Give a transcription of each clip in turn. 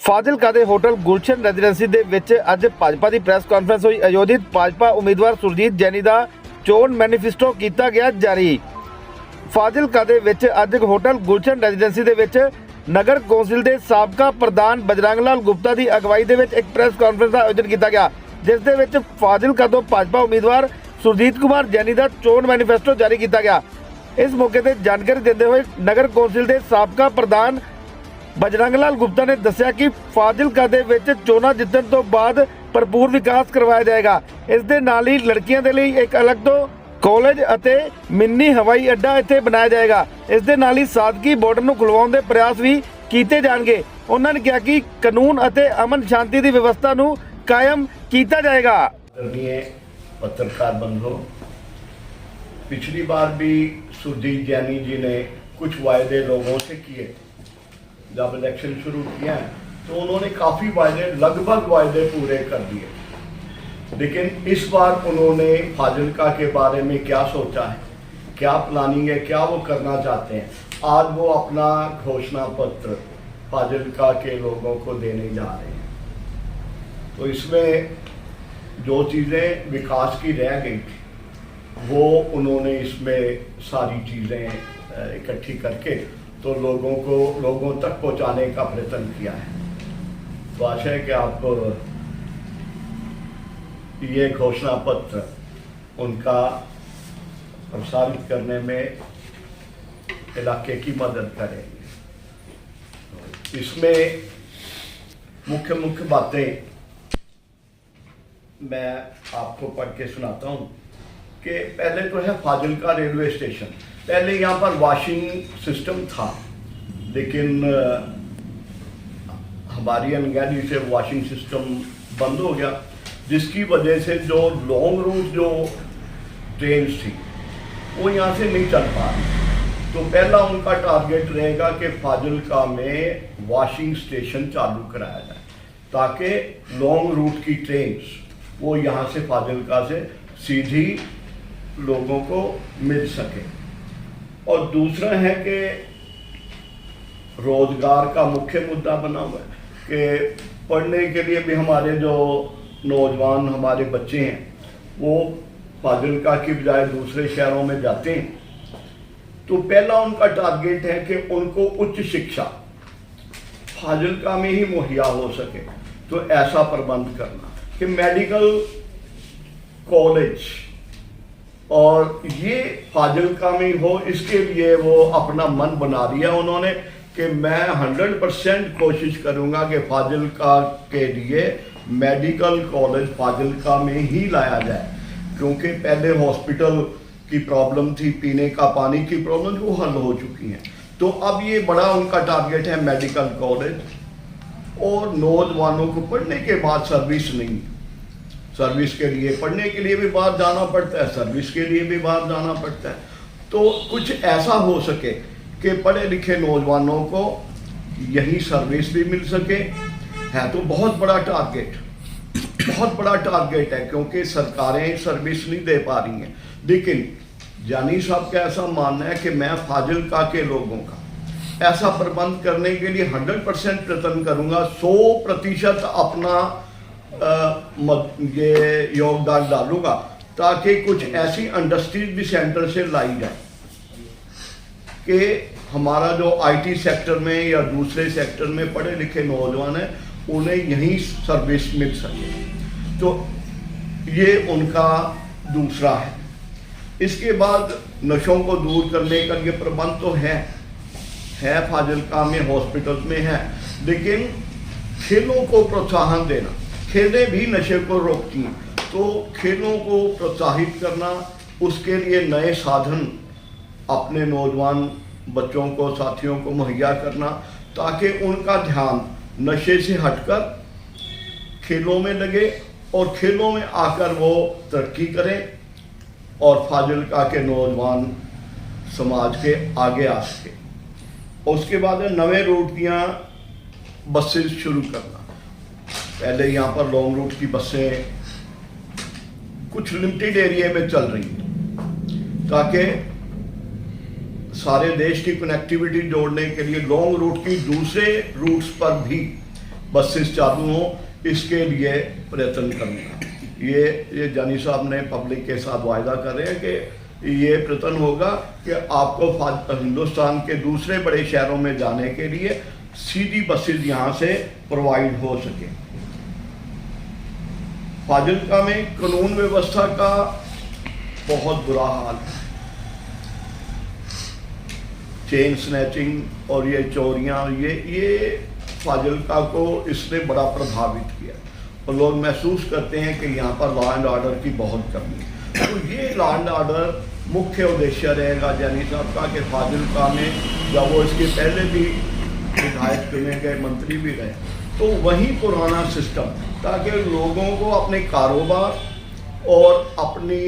ਫਾਜ਼ਿਲਕਾ ਦੇ hotel Gulshan residency ਦੇ ਵਿੱਚ ਅੱਜ ਭਾਜਪਾ ਦੀ ਪ੍ਰੈਸ ਕਾਨਫਰੰਸ ਹੋਈ। ਆਯੋਜਿਤ ਭਾਜਪਾ ਉਮੀਦਵਾਰ ਸੁਰਜੀਤ ਜੈਨੀ ਦਾ ਚੋਣ ਮੈਨੀਫੈਸਟੋ ਕੀਤਾ ਗਿਆ ਜਾਰੀ। ਫਾਜ਼ਿਲਕਾ ਦੇ ਵਿੱਚ ਅੱਜ ਹੋਟਲ ਗੁਲਸ਼ਨ ਰੈਜ਼ੀਡੈਂਸੀ ਦੇ ਵਿੱਚ ਨਗਰ ਕੌਂਸਲ ਦੇ ਸਾਬਕਾ ਪ੍ਰਧਾਨ ਬਜਰੰਗ ਲਾਲ ਗੁਪਤਾ ਦੀ ਅਗਵਾਈ ਦੇ ਵਿੱਚ ਇੱਕ ਪ੍ਰੈਸ ਕਾਨਫਰੰਸ ਦਾ ਆਯੋਜਨ ਕੀਤਾ ਗਿਆ, ਜਿਸ ਦੇ ਵਿੱਚ ਫਾਜ਼ਿਲਕਾ ਤੋਂ ਭਾਜਪਾ ਉਮੀਦਵਾਰ ਸੁਰਜੀਤ ਕੁਮਾਰ ਜੈਨੀ ਦਾ ਚੋਣ ਮੈਨੀਫੈਸਟੋ ਜਾਰੀ ਕੀਤਾ ਗਿਆ। ਇਸ ਮੌਕੇ ਤੇ ਜਾਣਕਾਰੀ ਦਿੰਦੇ ਹੋਏ ਨਗਰ ਕੌਂਸਲ ਦੇ ਸਾਬਕਾ ਪ੍ਰਧਾਨ बजरंग लाल गुप्ता ने दस्सिया कि फाजिलका दे विच चोणां जितण तो बाद भरपूर विकास करवाया जाएगा। इस दे नाल ही लड़कियां दे लई एक अलग तो कॉलेज अते मिनी हवाई अड्डा इत्थे बनाया जाएगा। इस दे नाल ही सादगी बॉर्डर नूं खुलवाउण दे प्रयास भी कीते जाणगे। उन्होंने कहा कि कानून अते अमन शांति दी व्यवस्था नूं कायम कीता जाएगा। पत्रकार बंधुओं, पिछली बार भी सुरजीत जैनी जी ने कुछ वायदे लोगों से किए। जब इलेक्शन शुरू किया तो उन्होंने काफ़ी वायदे, लगभग वायदे पूरे कर दिए, लेकिन इस बार उन्होंने फाजिलका के बारे में क्या सोचा है, क्या प्लानिंग है, क्या वो करना चाहते हैं, आज वो अपना घोषणा पत्र फाजिलका के लोगों को देने जा रहे हैं। तो इसमें जो चीज़ें विकास की रह गई थी वो उन्होंने इसमें सारी चीज़ें इकट्ठी करके तो लोगों तक पहुंचाने का प्रयत्न किया है। तो आशा है कि आप ये घोषणा पत्र उनका प्रसारित करने में इलाके की मदद करेंगे। इसमें मुख्य मुख्य बातें मैं आपको पढ़ के सुनाता हूँ कि पहले तो है फाजिलका रेलवे स्टेशन। पहले यहाँ पर वॉशिंग सिस्टम था, लेकिन हमारी अनगहली से वॉशिंग सिस्टम बंद हो गया, जिसकी वजह से जो लॉन्ग रूट जो ट्रेन थी वो यहाँ से नहीं चल पा रही। तो पहला उनका टारगेट रहेगा कि फाजिलका में वॉशिंग स्टेशन चालू कराया जाए, ताकि लॉन्ग रूट की ट्रेन वो यहाँ से फाजिलका से सीधी लोगों को मिल सके। और दूसरा है कि रोजगार का मुख्य मुद्दा बना हुआ है कि पढ़ने के लिए भी हमारे जो नौजवान हमारे बच्चे हैं वो फाजिलका की बजाय दूसरे शहरों में जाते हैं। तो पहला उनका टारगेट है कि उनको उच्च शिक्षा फाजिलका में ही मुहैया हो सके। तो ऐसा प्रबंध करना कि मेडिकल कॉलेज और ये फाजिलका में हो, इसके लिए वो अपना मन बना दिया उन्होंने कि मैं 100% कोशिश करूंगा कि फाजिलका के लिए मेडिकल कॉलेज फाजिलका में ही लाया जाए, क्योंकि पहले हॉस्पिटल की प्रॉब्लम थी, पीने का पानी की प्रॉब्लम, वो हल हो चुकी है। तो अब ये बड़ा उनका टारगेट है मेडिकल कॉलेज। और नौजवानों को पढ़ने के बाद सर्विस नहीं, सर्विस के लिए पढ़ने के लिए भी बाहर जाना पड़ता है, सर्विस के लिए भी बाहर जाना पड़ता है। तो कुछ ऐसा हो सके कि पढ़े लिखे नौजवानों को यही सर्विस भी मिल सके। है तो बहुत बड़ा टारगेट, बहुत बड़ा टारगेट है, क्योंकि सरकारें सर्विस नहीं दे पा रही हैं। लेकिन जानी साहब का ऐसा मानना है कि मैं फाजिलका के लोगों का ऐसा प्रबंध करने के लिए 100% प्रयत्न करूँगा, 100% अपना ये योगदान डालूंगा, ताकि कुछ ऐसी इंडस्ट्रीज भी सेंटर से लाई जाए कि हमारा जो आईटी सेक्टर में या दूसरे सेक्टर में पढ़े लिखे नौजवान हैं उन्हें यहीं सर्विस मिल सके। तो ये उनका दूसरा है। इसके बाद नशों को दूर करने का ये प्रबंध तो है फाजिलका में, हॉस्पिटल में है, लेकिन खेलों को प्रोत्साहन देना, खेलें भी नशे को रोकती हैं, तो खेलों को प्रोत्साहित करना, उसके लिए नए साधन अपने नौजवान बच्चों को, साथियों को मुहैया करना, ताकि उनका ध्यान नशे से हटकर खेलों में लगे और खेलों में आकर वो तरक्की करें और फाजिलका के नौजवान समाज के आगे आ सके। उसके बाद नवे रूट की बसेस शुरू करना। पहले यहाँ पर लॉन्ग रूट की बसें कुछ लिमिटेड एरिया में चल रही हैं, ताकि सारे देश की कनेक्टिविटी जोड़ने के लिए लॉन्ग रूट की दूसरे रूट्स पर भी बसेस चालू हों, इसके लिए प्रयत्न करूँगा। ये जानी साहब ने पब्लिक के साथ वायदा कर रहे हैं कि ये प्रयत्न होगा कि आपको हिंदुस्तान के दूसरे बड़े शहरों में जाने के लिए सीधी बसेस यहाँ से प्रोवाइड हो सके। फाजिल्का में कानून व्यवस्था का बहुत बुरा हाल है। चेन स्नैचिंग और ये चोरियां, ये फाजिल्का को इसने बड़ा प्रभावित किया और लोग महसूस करते हैं कि यहाँ पर लॉ एंड ऑर्डर की बहुत कमी है। तो ये लॉ एंड ऑर्डर मुख्य उद्देश्य रहेगा जानी साहब का कि फाजिल्का में, जब वो इसके पहले भी विधायक चुने गए, मंत्री भी रहे, तो वही पुराना सिस्टम, ताकि लोगों को अपने कारोबार और अपनी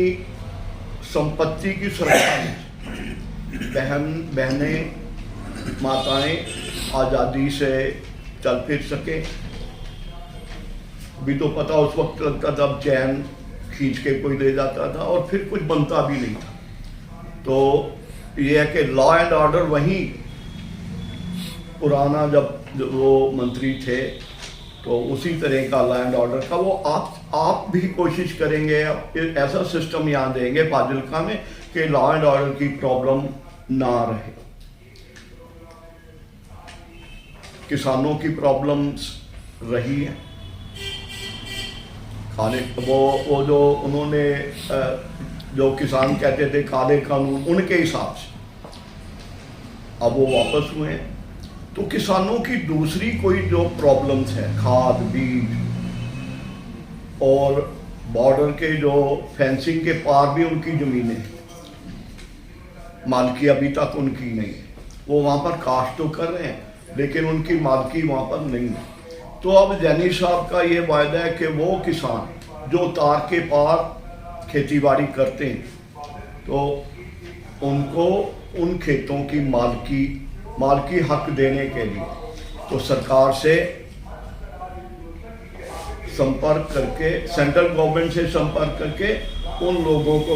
संपत्ति की सुरक्षा मिले, बहनें माताएं आज़ादी से चल फिर सके। भी तो पता उस वक्त लगता था जब चैन खींच के कोई ले जाता था और फिर कुछ बनता भी नहीं था। तो ये है कि लॉ एंड ऑर्डर वही पुराना, जब वो मंत्री थे तो उसी तरह का लॉ एंड ऑर्डर का वो आप भी कोशिश करेंगे, ऐसा सिस्टम यहाँ देंगे फाजिल्का में कि लॉ एंड ऑर्डर की प्रॉब्लम ना रहे। किसानों की प्रॉब्लम्स रही है, खाने वो जो उन्होंने जो किसान कहते थे काले कानून, उनके हिसाब से अब वो वापस हुए हैं। तो किसानों की दूसरी कोई जो प्रॉब्लम्स है, खाद बीज और बॉर्डर के जो फेंसिंग के पार भी उनकी ज़मीनें, मालकी अभी तक उनकी नहीं है। वो वहाँ पर काश्त तो कर रहे हैं लेकिन उनकी मालकी वहाँ पर नहीं है। तो अब जैनी साहब का ये वायदा है कि वो किसान जो तार के पार खेतीबाड़ी करते हैं तो उनको उन खेतों की मालकी हक देने के लिए तो सरकार से संपर्क करके, सेंट्रल गवर्नमेंट से संपर्क करके उन लोगों को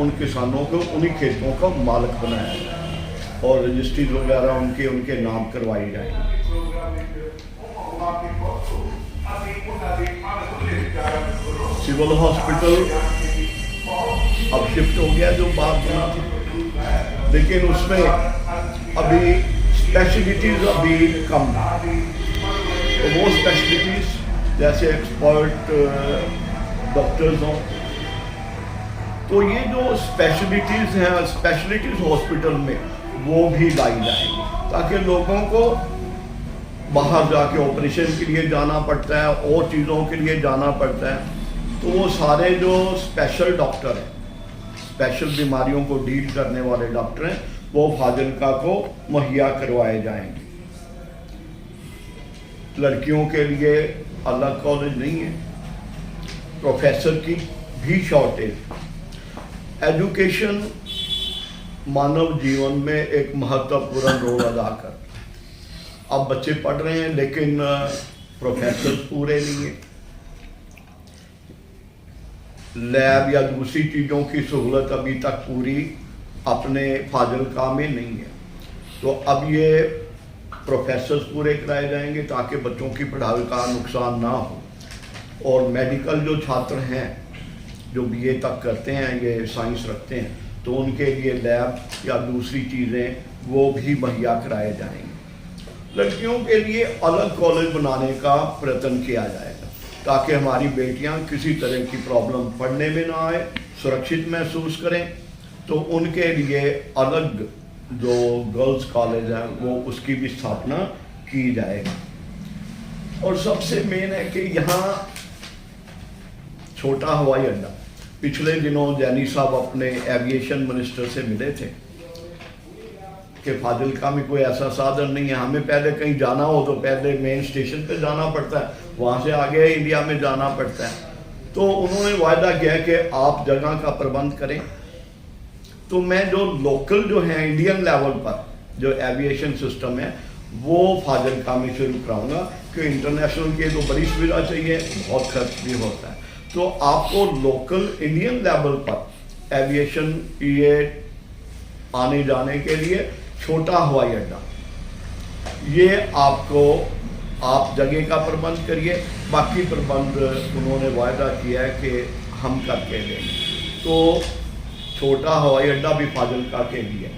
उन किसानों को उन्हीं खेतों का मालिक बनाया जाए और रजिस्ट्री वगैरह उनके नाम करवाई जाएगी। सिविल हॉस्पिटल अब शिफ्ट हो गया जो बात बना थी, लेकिन उसमें अभी स्पेशलिटीज अभी कम है। तो वो स्पेशलिटीज जैसे एक्सपर्ट डॉक्टर्स हों, तो ये जो स्पेशलिटीज हैं स्पेशलिटीज हॉस्पिटल में वो भी लाई जाएंगी, ताकि लोगों को बाहर जाके ऑपरेशन के लिए जाना पड़ता है और चीज़ों के लिए जाना पड़ता है, तो वो सारे जो स्पेशल डॉक्टर हैं, स्पेशल बीमारियों को डील करने वाले डॉक्टर हैं, वो फाजिल्का को मुहैया करवाए जाएंगे। लड़कियों के लिए अलग कॉलेज नहीं है, प्रोफेसर की भी शॉर्टेज। एजुकेशन मानव जीवन में एक महत्वपूर्ण रोल अदा कर। अब बच्चे पढ़ रहे हैं लेकिन प्रोफेसर पूरे नहीं है, लैब या दूसरी चीज़ों की सहूलत अभी तक पूरी अपने फाजिल्का में नहीं है। तो अब ये प्रोफेसर्स पूरे कराए जाएंगे ताकि बच्चों की पढ़ाई का नुकसान ना हो। और मेडिकल जो छात्र हैं जो बीए तक करते हैं, ये साइंस रखते हैं, तो उनके लिए लैब या दूसरी चीज़ें वो भी मुहैया कराए जाएंगे। लड़कियों के लिए अलग कॉलेज बनाने का प्रयत्न किया जाएगा ताकि हमारी बेटियां किसी तरह की प्रॉब्लम पढ़ने में ना आए, सुरक्षित महसूस करें। तो उनके लिए अलग जो गर्ल्स कॉलेज है वो उसकी भी स्थापना की जाएगी। और सबसे मेन है कि यहाँ छोटा हवाई अड्डा, पिछले दिनों जैनी साहब अपने एविएशन मिनिस्टर से मिले थे कि फाजिल्का में कोई ऐसा साधन नहीं है, हमें पहले कहीं जाना हो तो पहले मेन स्टेशन पे जाना पड़ता है, वहाँ से आगे इंडिया में जाना पड़ता है। तो उन्होंने वायदा किया कि आप जगह का प्रबंध करें। तो मैं जो लोकल जो है इंडियन लेवल पर जो एविएशन सिस्टम है वो फाजिल्का में शुरू कराऊंगा, कि इंटरनेशनल की तो बड़ी सुविधा चाहिए, बहुत खर्च भी होता है। तो आपको लोकल इंडियन लेवल पर एविएशन ये आने जाने के लिए छोटा हवाई अड्डा ये आपको आप जगह का प्रबंध करिए, बाकी प्रबंध उन्होंने वायदा किया है कि हम करके देंगे। तो छोटा हवाई अड्डा भी फाजिलका के लिए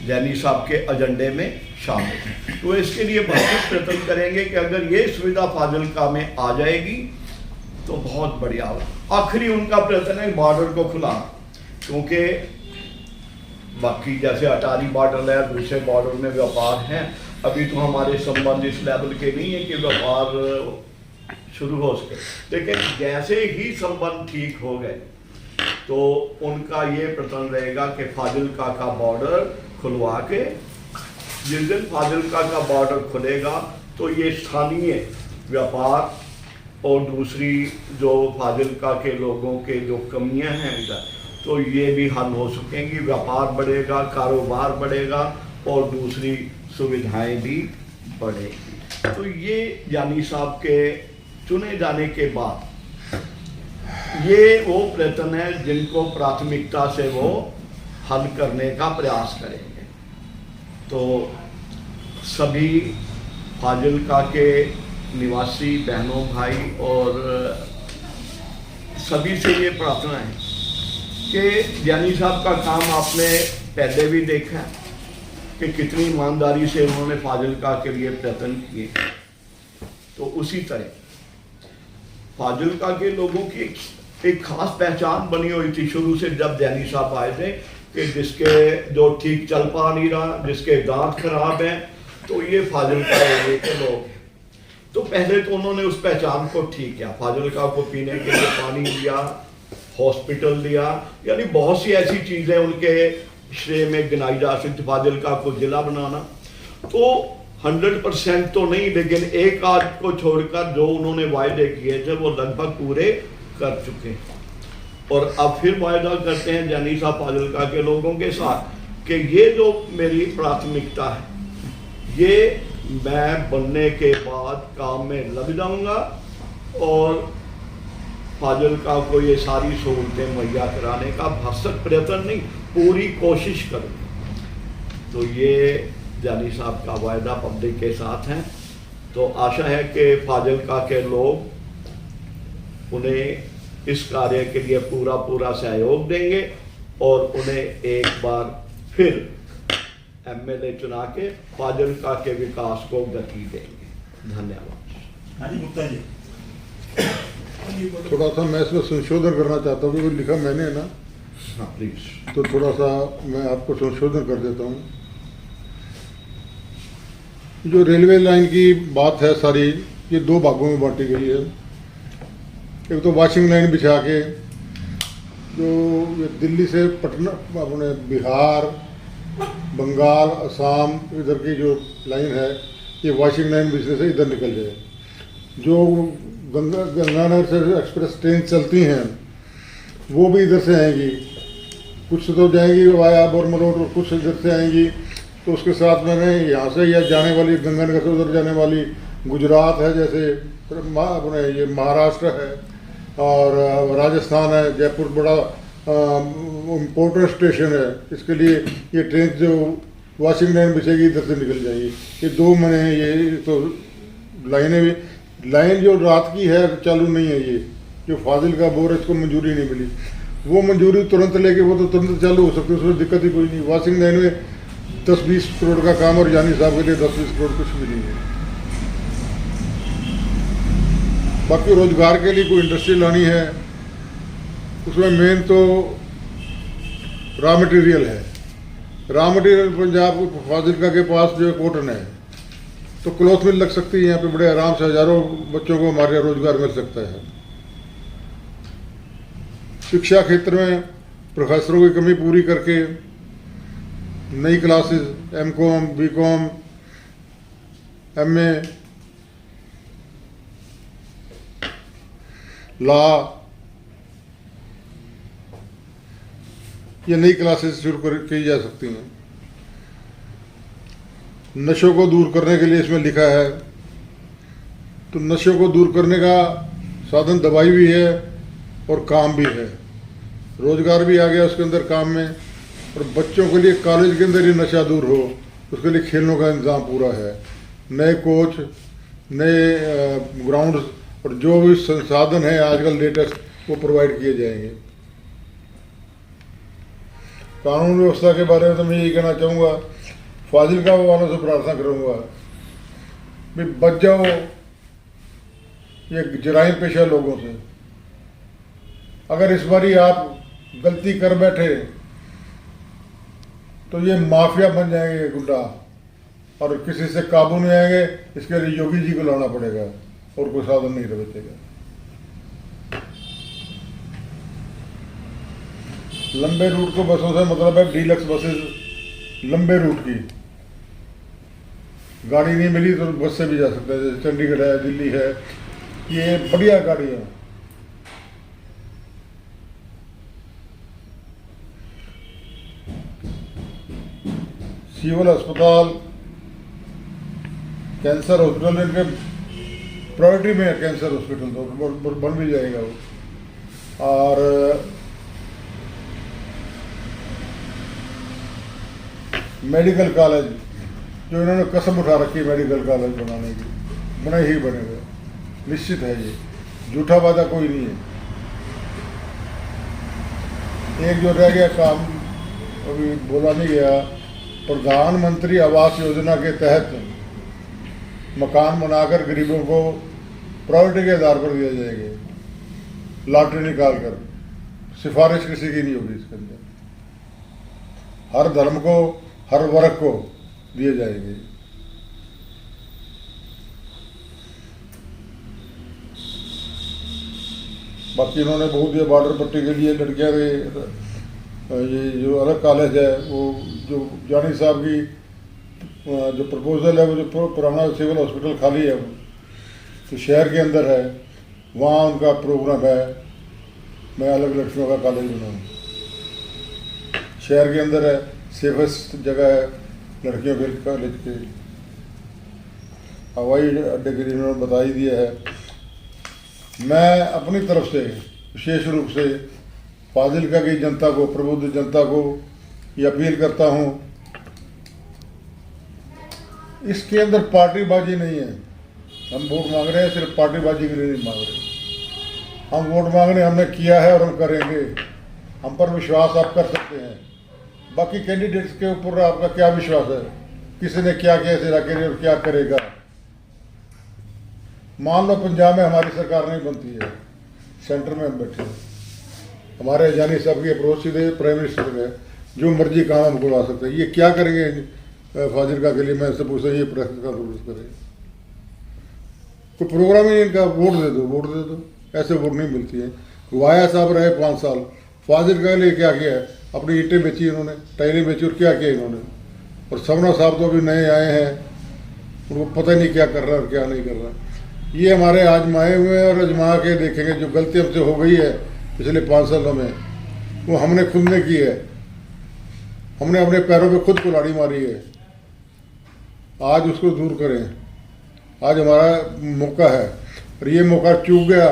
जैनी साहब के एजेंडे में शामिल है। तो इसके लिए बहुत प्रयत्न करेंगे कि अगर ये सुविधा फाजिलका में आ जाएगी तो बहुत बढ़िया होगा। आखिरी उनका प्रयत्न है बॉर्डर को खुलाना, क्योंकि बाकी जैसे अटारी बॉर्डर है, दूसरे बॉर्डर में व्यापार हैं, अभी तो हमारे संबंध इस लेवल के नहीं है कि व्यापार शुरू हो सके। लेकिन जैसे ही संबंध ठीक हो गए तो उनका ये प्रयत्न रहेगा कि फाजिलका का बॉर्डर खुलवा के, जिस दिन फाजिलका का बॉर्डर खुलेगा तो ये स्थानीय व्यापार और दूसरी जो फाजिलका के लोगों के जो कमियां हैं इधर, तो ये भी हल हो सकेंगी। व्यापार बढ़ेगा, कारोबार बढ़ेगा और दूसरी सुविधाएं भी बढ़ेगी। तो ये जानी साहब के चुने जाने के बाद ये वो प्रयत्न है जिनको प्राथमिकता से वो हल करने का प्रयास करेंगे। तो सभी फाजिलका के निवासी बहनों भाई और सभी से ये प्रार्थना है कि जानी साहब का काम आपने पहले भी देखा है कि कितनी ईमानदारी से उन्होंने फाजिलका के लिए प्रयत्न किए। तो उसी तरह फाजिलका के लोगों की एक खास पहचान बनी हुई थी शुरू से, जब जानी साहब आए थे, कि जिसके जो ठीक चल पा नहीं रहा, जिसके दांत खराब हैं, तो ये फाजिलका एरिया के लोग हैं। तो पहले तो उन्होंने उस पहचान को ठीक किया, फाजिलका को पीने के लिए पानी दिया, हॉस्पिटल दिया, यानी बहुत सी ऐसी चीज़ें उनके श्रेय में गिनाई जा सकती। फाजिलका को जिला बनाना तो 100% तो नहीं, लेकिन एक आध को छोड़कर जो उन्होंने वायदे किए थे वो लगभग पूरे कर चुके हैं। और अब फिर वायदा करते हैं जानी साहब फाजिलका के लोगों के साथ कि ये जो मेरी प्राथमिकता है, ये मैं बनने के बाद काम में लग जाऊंगा और फाजिलका को ये सारी सहूलतें मुहैया कराने का भरसक प्रयत्न नहीं, पूरी कोशिश करूँगा। तो ये जानी साहब का वायदा पब्लिक के साथ है। तो आशा है कि फाजिलका के लोग उन्हें इस कार्य के लिए पूरा सहयोग देंगे और उन्हें एक बार फिर एमएलए चुना के फाजिलका के विकास को गति देंगे। धन्यवाद। हाँ जी गुप्ता जी। थोड़ा सा मैं इसमें संशोधन करना चाहता हूँ, क्योंकि लिखा मैंने है ना। हाँ प्लीज। तो थोड़ा सा मैं आपको संशोधन कर देता हूँ। जो रेलवे लाइन की बात है सारी, ये दो भागों में बांटी गई है। एक तो वॉशिंग लाइन बिछा के जो ये दिल्ली से पटना, अपने बिहार, बंगाल, असम इधर की जो लाइन है, ये वॉशिंग लाइन बिछने से इधर निकल जाए। जो गंगानगर से एक्सप्रेस ट्रेन चलती हैं वो भी इधर से आएंगी, कुछ तो जाएंगी वाया बर्मा रोड और कुछ इधर से आएंगी। तो उसके साथ मैंने यहाँ से या जाने वाली गंगानगर से उधर जाने वाली गुजरात है, जैसे अपने ये महाराष्ट्र है और राजस्थान है, जयपुर बड़ा इम्पोर्टेंट स्टेशन है। इसके लिए ये ट्रेन जो वॉशिंग लाइन बिछेगी इधर से निकल जाएगी। ये दो मैंने ये तो लाइनें भी, लाइन जो रात की है चालू नहीं है, ये जो फाजिलका बोर है इसको मंजूरी नहीं मिली। वो मंजूरी तुरंत लेके वो तो तुरंत चालू हो सकती है, उसमें दिक्कत ही कोई नहीं। वॉशिंग लाइन में 10-20 करोड़ का काम और जानी साहब के लिए 10-20 करोड़ कुछ भी नहीं है। बाकी रोजगार के लिए कोई इंडस्ट्री लानी है, उसमें मेन तो रॉ मटेरियल है। रॉ मटेरियल पंजाब फाजिलका के पास जो कॉटन है, तो क्लॉथ मिल लग सकती है यहाँ पे, बड़े आराम से हजारों बच्चों को हमारे रोजगार मिल सकता है। शिक्षा क्षेत्र में प्रोफेसरों की कमी पूरी करके नई classes MCom, BCom, MA, law, ये नई क्लासेस शुरू की जा सकती हैं। नशों को दूर करने के लिए इसमें लिखा है, तो नशों को दूर करने का साधन दवाई भी है और काम भी है, रोजगार भी आ गया उसके अंदर काम में। और बच्चों के लिए कॉलेज के अंदर ही नशा दूर हो, उसके लिए खेलों का इंतजाम पूरा है। नए कोच, नए ग्राउंड और जो भी संसाधन है आजकल लेटेस्ट वो प्रोवाइड किए जाएंगे। कानून व्यवस्था के बारे में तो मैं यही कहना चाहूँगा, फाजिलका वालों से प्रार्थना करूँगा भी बच जाओ ये जराइम पेशा लोगों से। अगर इस बारी आप गलती कर बैठे तो ये माफिया बन जाएंगे गुंडा और किसी से काबू नहीं आएंगे। इसके लिए योगी जी को लाना पड़ेगा और कोई साधन नहीं बचेगा। लंबे रूट को बसों से मतलब है डीलक्स बसेस, लंबे रूट की गाड़ी नहीं मिली तो बस से भी जा सकते हैं, जैसे चंडीगढ़ है, दिल्ली है, ये बढ़िया गाड़ी है। सिविल अस्पताल, कैंसर हॉस्पिटल, इनके प्रायोरिटी में है कैंसर हॉस्पिटल, तो बन भी जाएगा वो। और मेडिकल कॉलेज जो इन्होंने कसम उठा रखी है मेडिकल कॉलेज बनाने की, बने ही बनेगा, निश्चित है। ये झूठा वादा कोई नहीं है। एक जो रह गया काम अभी बोला नहीं गया, प्रधानमंत्री आवास योजना के तहत मकान बनाकर गरीबों को प्रायोरिटी के आधार पर दिया जाएंगे, लॉटरी निकाल कर। सिफारिश किसी की नहीं होगी इसके अंदर, हर धर्म को, हर वर्ग को दिए जाएंगे। बाकी इन्होंने बहुत दिया बॉर्डर पट्टी के लिए लड़कियां के, ये जो अलग कॉलेज है वो जो जानी साहब की जो प्रपोजल है वो जो पुराना सिविल हॉस्पिटल खाली है वो तो शहर के अंदर है, वहाँ उनका प्रोग्राम है मैं अलग लड़कियों का कॉलेज बनाऊँ। शहर के अंदर है, सेफेस्ट जगह है लड़कियों के कॉलेज के। हवाई अड्डे के लिए इन्होंने बता ही दिया है। मैं अपनी तरफ से विशेष रूप से फाजिलका की जनता को, प्रबुद्ध जनता को ये अपील करता हूँ, इसके अंदर पार्टीबाजी नहीं है। हम वोट मांग रहे हैं सिर्फ पार्टीबाजी के लिए नहीं मांग रहे। हम वोट मांग रहे हैं, हमने किया है और हम करेंगे। हम पर विश्वास आप कर सकते हैं। बाकी कैंडिडेट्स के ऊपर आपका क्या विश्वास है, किसी ने क्या किया इस इलाके में और क्या करेगा। मान लो पंजाब में हमारी सरकार नहीं बनती है, सेंटर में हम बैठे हैं, हमारे जानी साहब की अप्रोच सीधे प्राइम मिनिस्टर में, जो मर्जी काम हम करवा सकते हैं। ये क्या करेंगे फाजिलका के लिए, मैं इससे पूछता हूँ, ये प्रेस कॉन्फ्रेंस करें, कोई प्रोग्राम ही इनका। वोट दे दो, वोट दे दो, ऐसे वोट नहीं मिलती है। वाया साहब रहे 5 साल, फाजिलका के लिए क्या किया है? अपनी ईंटें बेची इन्होंने, टाइलें बेची, और क्या किया इन्होंने। और सवना साहब तो अभी नए आए हैं, उनको पता ही नहीं क्या कर रहा और क्या नहीं कर रहा। ये हमारे आजमाए हुए हैं और आजमा के देखेंगे। जो गलती हमसे हो गई है पिछले 5 सालों में, वो हमने खुद ने की है। हमने अपने पैरों पे खुद कुल्हाड़ी मारी है, आज उसको दूर करें। आज हमारा मौका है, और ये मौका चूक गया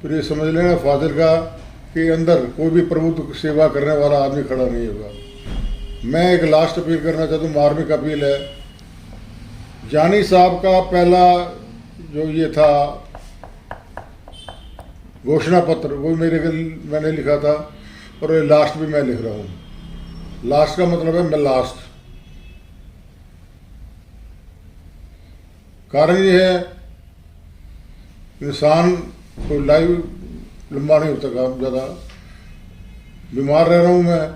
फिर ये समझ लेना फाजिलका के अंदर कोई भी प्रभुत्व सेवा करने वाला आदमी खड़ा नहीं होगा। मैं एक लास्ट अपील करना चाहता हूँ, मार्मिक अपील है। जानी साहब का पहला जो ये था घोषणा पत्र, वो मैंने लिखा था, और ये लास्ट भी मैं लिख रहा हूँ। लास्ट का मतलब है मैं लास्ट। कारण ये है इंसान को लाइव लंबा नहीं हो सका, ज़्यादा बीमार रह रहा हूँ मैं,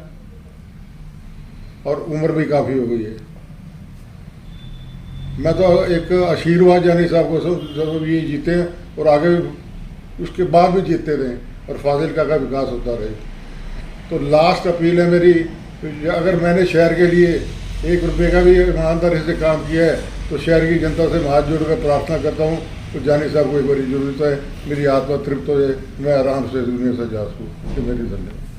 और उम्र भी काफ़ी हो गई है। मैं तो एक आशीर्वाद जानी साहब को सब ये जीते हैं और आगे उसके बाद भी जीतते रहें और फाजिलका का विकास होता रहे। तो लास्ट अपील है मेरी, अगर मैंने शहर के लिए 1 रुपये का भी ईमानदारी से काम किया है तो शहर की जनता से हाथ जोड़कर प्रार्थना करता हूँ तो जानी साहब को एक बड़ी ज़रूरत है, मेरी आत्मा तृप्त हो जाए, मैं आराम से दुनिया से जा सकूँ। ये मेरी धन्यवाद।